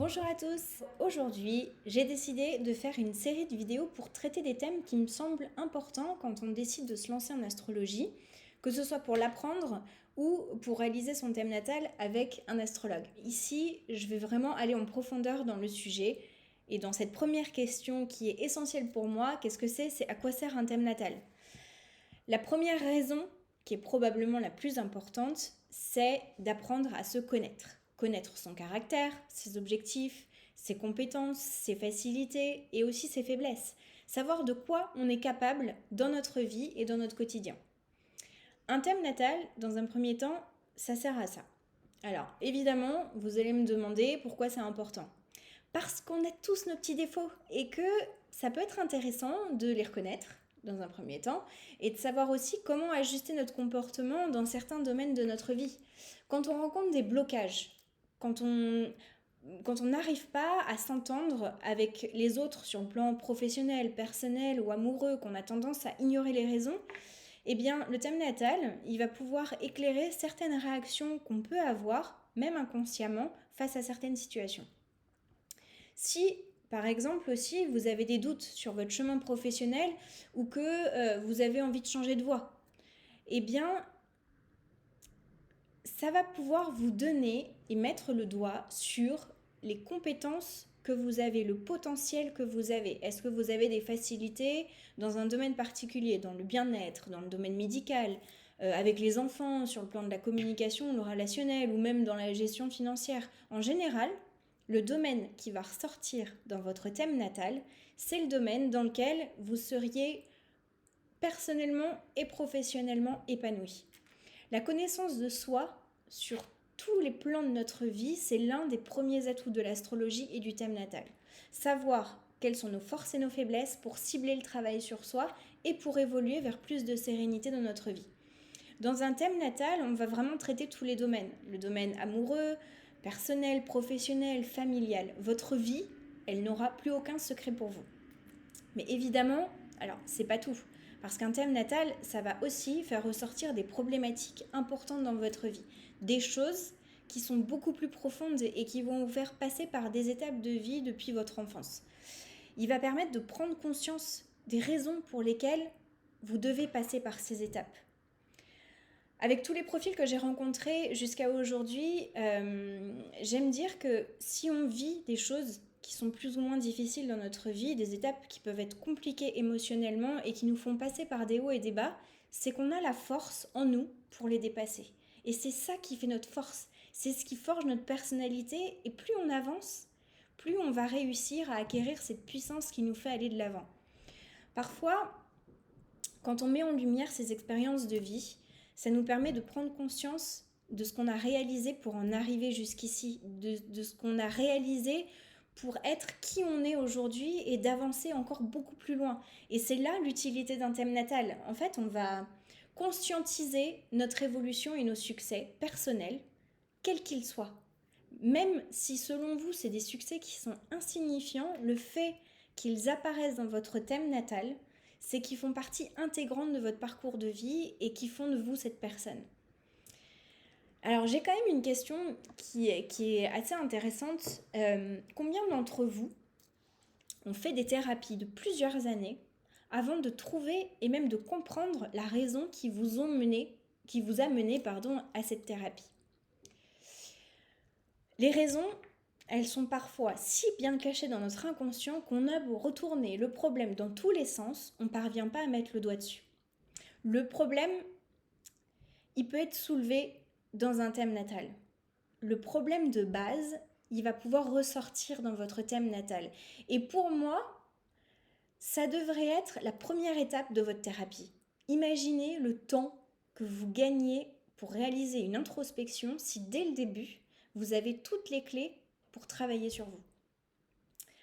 Bonjour à tous, aujourd'hui j'ai décidé de faire une série de vidéos pour traiter des thèmes qui me semblent importants quand on décide de se lancer en astrologie, que ce soit pour l'apprendre ou pour réaliser son thème natal avec un astrologue. Ici, je vais vraiment aller en profondeur dans le sujet et dans cette première question qui est essentielle pour moi, qu'est-ce que c'est à quoi sert un thème natal? La première raison, qui est probablement la plus importante, c'est d'apprendre à se connaître. Connaître son caractère, ses objectifs, ses compétences, ses facilités et aussi ses faiblesses. Savoir de quoi on est capable dans notre vie et dans notre quotidien. Un thème natal, dans un premier temps, ça sert à ça. Alors, évidemment, vous allez me demander pourquoi c'est important. Parce qu'on a tous nos petits défauts et que ça peut être intéressant de les reconnaître dans un premier temps et de savoir aussi comment ajuster notre comportement dans certains domaines de notre vie. Quand on rencontre des blocages, quand on n'arrive pas à s'entendre avec les autres sur le plan professionnel, personnel ou amoureux, qu'on a tendance à ignorer les raisons, eh bien, le thème natal, il va pouvoir éclairer certaines réactions qu'on peut avoir, même inconsciemment, face à certaines situations. Si, par exemple, aussi, vous avez des doutes sur votre chemin professionnel ou que vous avez envie de changer de voie, eh bien, ça va pouvoir vous donner et mettre le doigt sur les compétences que vous avez, le potentiel que vous avez. Est-ce que vous avez des facilités dans un domaine particulier, dans le bien-être, dans le domaine médical, avec les enfants, sur le plan de la communication, le relationnel ou même dans la gestion financière? En général, le domaine qui va ressortir dans votre thème natal, c'est le domaine dans lequel vous seriez personnellement et professionnellement épanoui. La connaissance de soi sur tous les plans de notre vie, c'est l'un des premiers atouts de l'astrologie et du thème natal. Savoir quelles sont nos forces et nos faiblesses pour cibler le travail sur soi et pour évoluer vers plus de sérénité dans notre vie. Dans un thème natal, on va vraiment traiter tous les domaines. Le domaine amoureux, personnel, professionnel, familial. Votre vie, elle n'aura plus aucun secret pour vous. Mais évidemment, alors c'est pas tout. Parce qu'un thème natal, ça va aussi faire ressortir des problématiques importantes dans votre vie. Des choses qui sont beaucoup plus profondes et qui vont vous faire passer par des étapes de vie depuis votre enfance. Il va permettre de prendre conscience des raisons pour lesquelles vous devez passer par ces étapes. Avec tous les profils que j'ai rencontrés jusqu'à aujourd'hui, j'aime dire que si on vit des choses qui sont plus ou moins difficiles dans notre vie, des étapes qui peuvent être compliquées émotionnellement et qui nous font passer par des hauts et des bas, c'est qu'on a la force en nous pour les dépasser. Et c'est ça qui fait notre force, c'est ce qui forge notre personnalité, et plus on avance, plus on va réussir à acquérir cette puissance qui nous fait aller de l'avant. Parfois, quand on met en lumière ces expériences de vie, ça nous permet de prendre conscience de ce qu'on a réalisé pour en arriver jusqu'ici, de ce qu'on a réalisé pour être qui on est aujourd'hui et d'avancer encore beaucoup plus loin. Et c'est là l'utilité d'un thème natal. En fait, on va conscientiser notre évolution et nos succès personnels, quels qu'ils soient. Même si selon vous, c'est des succès qui sont insignifiants, le fait qu'ils apparaissent dans votre thème natal, c'est qu'ils font partie intégrante de votre parcours de vie et qui font de vous cette personne. Alors j'ai quand même une question qui est assez intéressante. Combien d'entre vous ont fait des thérapies de plusieurs années avant de trouver et même de comprendre la raison qui vous a mené à cette thérapie? Les raisons, elles sont parfois si bien cachées dans notre inconscient qu'on a beau retourner le problème dans tous les sens, on ne parvient pas à mettre le doigt dessus. Le problème, il peut être soulevé dans un thème natal. Le problème de base, il va pouvoir ressortir dans votre thème natal. Et pour moi, ça devrait être la première étape de votre thérapie. Imaginez le temps que vous gagnez pour réaliser une introspection si dès le début, vous avez toutes les clés pour travailler sur vous.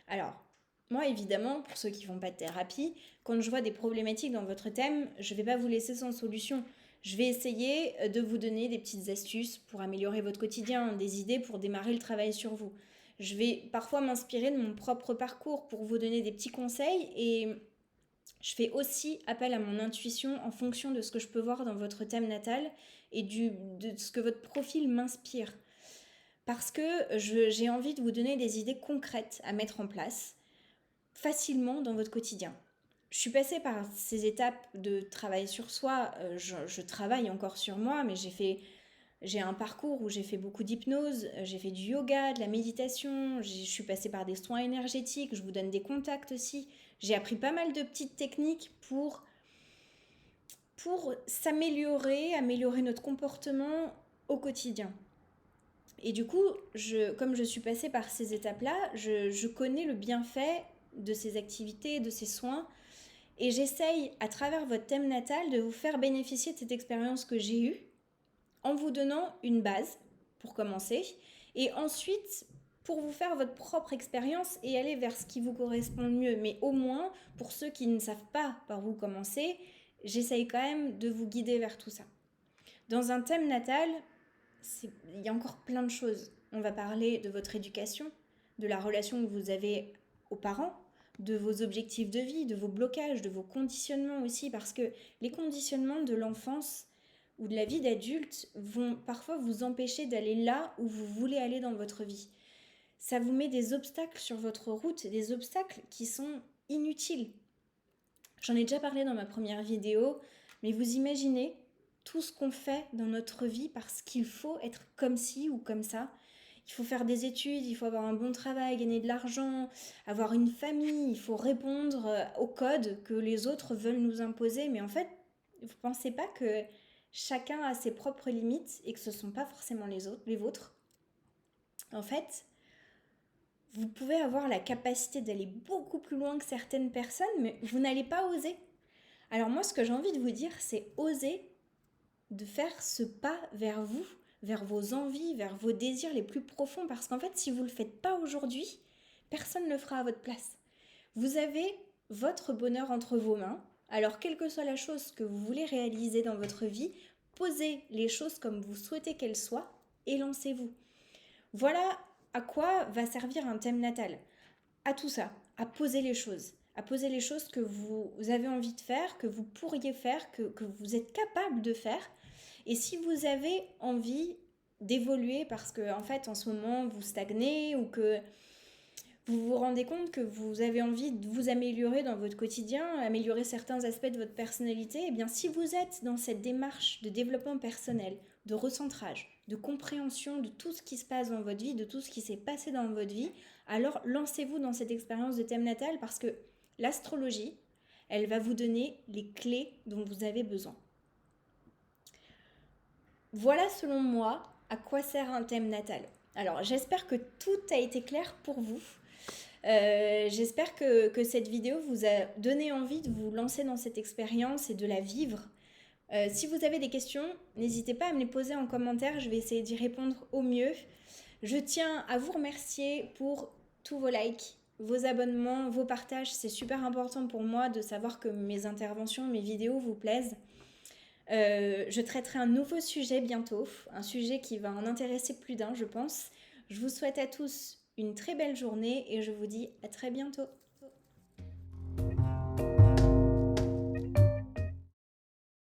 Alors, moi évidemment, pour ceux qui ne font pas de thérapie, quand je vois des problématiques dans votre thème, je ne vais pas vous laisser sans solution. Je vais essayer de vous donner des petites astuces pour améliorer votre quotidien, des idées pour démarrer le travail sur vous. Je vais parfois m'inspirer de mon propre parcours pour vous donner des petits conseils, et je fais aussi appel à mon intuition en fonction de ce que je peux voir dans votre thème natal et de ce que votre profil m'inspire. parce que j'ai envie de vous donner des idées concrètes à mettre en place facilement dans votre quotidien. Je suis passée par ces étapes de travail sur soi. Je travaille encore sur moi, mais j'ai un parcours où j'ai fait beaucoup d'hypnose, j'ai fait du yoga, de la méditation, je suis passée par des soins énergétiques, je vous donne des contacts aussi. J'ai appris pas mal de petites techniques pour s'améliorer, améliorer notre comportement au quotidien. Et du coup, comme je suis passée par ces étapes-là, je connais le bienfait de ces activités, de ces soins. Et j'essaye, à travers votre thème natal, de vous faire bénéficier de cette expérience que j'ai eue en vous donnant une base pour commencer. Et ensuite, pour vous faire votre propre expérience et aller vers ce qui vous correspond le mieux. Mais au moins, pour ceux qui ne savent pas par où commencer, j'essaye quand même de vous guider vers tout ça. Dans un thème natal, il y a encore plein de choses. On va parler de votre éducation, de la relation que vous avez aux parents, de vos objectifs de vie, de vos blocages, de vos conditionnements aussi, parce que les conditionnements de l'enfance ou de la vie d'adulte vont parfois vous empêcher d'aller là où vous voulez aller dans votre vie. Ça vous met des obstacles sur votre route, des obstacles qui sont inutiles. J'en ai déjà parlé dans ma première vidéo, mais vous imaginez tout ce qu'on fait dans notre vie parce qu'il faut être comme ci ou comme ça. Il faut faire des études, il faut avoir un bon travail, gagner de l'argent, avoir une famille, il faut répondre aux codes que les autres veulent nous imposer. Mais en fait, vous ne pensez pas que chacun a ses propres limites et que ce ne sont pas forcément les vôtres? En fait, vous pouvez avoir la capacité d'aller beaucoup plus loin que certaines personnes, mais vous n'allez pas oser. Alors moi, ce que j'ai envie de vous dire, c'est oser de faire ce pas vers vous, vers vos envies, vers vos désirs les plus profonds. Parce qu'en fait, si vous ne le faites pas aujourd'hui, personne ne le fera à votre place. Vous avez votre bonheur entre vos mains. Alors, quelle que soit la chose que vous voulez réaliser dans votre vie, posez les choses comme vous souhaitez qu'elles soient et lancez-vous. Voilà à quoi va servir un thème natal. À tout ça, à poser les choses. À poser les choses que vous avez envie de faire, que vous pourriez faire, que vous êtes capable de faire. Et si vous avez envie d'évoluer parce que en fait en ce moment vous stagnez ou que vous vous rendez compte que vous avez envie de vous améliorer dans votre quotidien, améliorer certains aspects de votre personnalité, eh bien si vous êtes dans cette démarche de développement personnel, de recentrage, de compréhension de tout ce qui se passe dans votre vie, de tout ce qui s'est passé dans votre vie, alors lancez-vous dans cette expérience de thème natal parce que l'astrologie, elle va vous donner les clés dont vous avez besoin. Voilà selon moi à quoi sert un thème natal. Alors j'espère que tout a été clair pour vous. J'espère que cette vidéo vous a donné envie de vous lancer dans cette expérience et de la vivre. Si vous avez des questions, n'hésitez pas à me les poser en commentaire, je vais essayer d'y répondre au mieux. Je tiens à vous remercier pour tous vos likes, vos abonnements, vos partages. C'est super important pour moi de savoir que mes interventions, mes vidéos vous plaisent. Je traiterai un nouveau sujet bientôt, un sujet qui va en intéresser plus d'un, je pense. Je vous souhaite à tous une très belle journée et je vous dis à très bientôt.